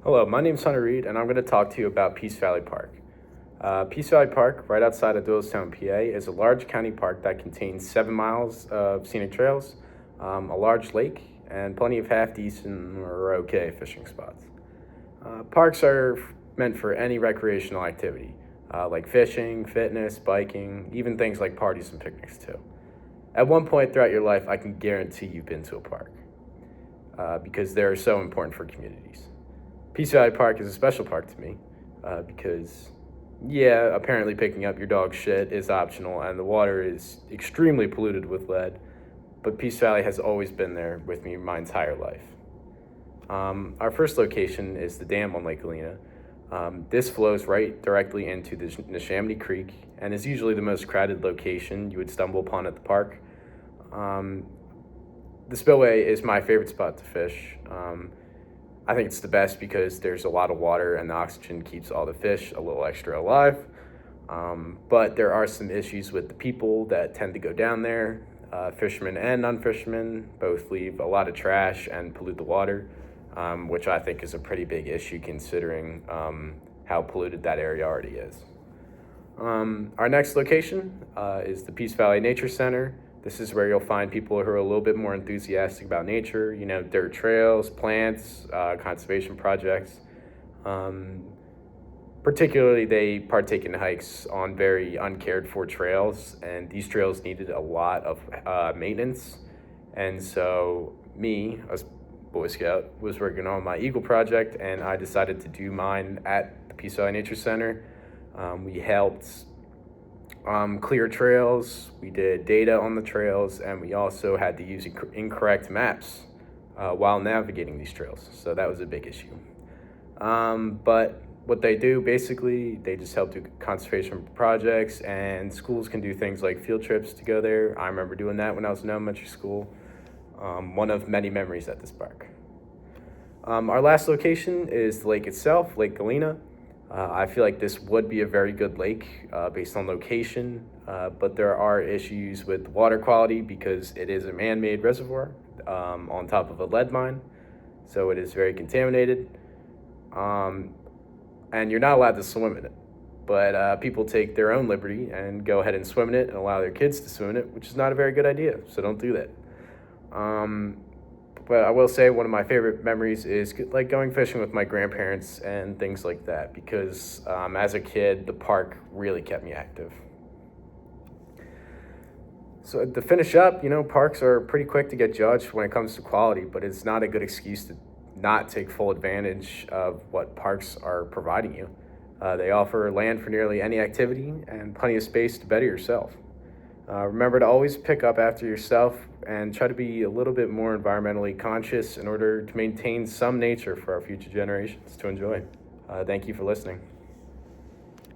Hello, my name's Hunter Reed, and I'm going to talk to you about Peace Valley Park. Peace Valley Park, right outside of Doylestown, PA, is a large county park that contains 7 miles of scenic trails, a large lake, and plenty of half-decent or okay fishing spots. Parks are meant for any recreational activity, like fishing, fitness, biking, even things like parties and picnics too. At one point throughout your life, I can guarantee you've been to a park because they're so important for communities. Peace Valley Park is a special park to me because, yeah, apparently picking up your dog's shit is optional and the water is extremely polluted with lead, but Peace Valley has always been there with me my entire life. Our first location is the dam on Lake Galena. This flows right directly into the Neshaminy Creek and is usually the most crowded location you would stumble upon at the park. The spillway is my favorite spot to fish. I think it's the best because there's a lot of water and the oxygen keeps all the fish a little extra alive. But there are some issues with the people that tend to go down there. Fishermen and non-fishermen both leave a lot of trash and pollute the water, which I think is a pretty big issue considering how polluted that area already is. Our next location is the Peace Valley Nature Center. This is where you'll find people who are a little bit more enthusiastic about nature, dirt trails, plants, conservation projects. Particularly, they partake in hikes on very uncared for trails, and these trails needed a lot of maintenance. And so me, as Boy Scout, was working on my Eagle project, and I decided to do mine at the Peace Valley Nature Center. We helped clear trails, we did data on the trails, and we also had to use incorrect maps while navigating these trails. So that was a big issue. But what they do, basically, they just help do conservation projects, and schools can do things like field trips to go there. I remember doing that when I was in elementary school. One of many memories at this park. Our last location is the lake itself, Lake Galena. I feel like this would be a very good lake based on location, but there are issues with water quality because it is a man-made reservoir on top of a lead mine, so it is very contaminated, and you're not allowed to swim in it. But people take their own liberty and go ahead and swim in it and allow their kids to swim in it, which is not a very good idea, so don't do that. But I will say one of my favorite memories is like going fishing with my grandparents and things like that because as a kid, the park really kept me active. So to finish up, parks are pretty quick to get judged when it comes to quality, but it's not a good excuse to not take full advantage of what parks are providing you. They offer land for nearly any activity and plenty of space to better yourself. Remember to always pick up after yourself and try to be a little bit more environmentally conscious in order to maintain some nature for our future generations to enjoy. Thank you for listening.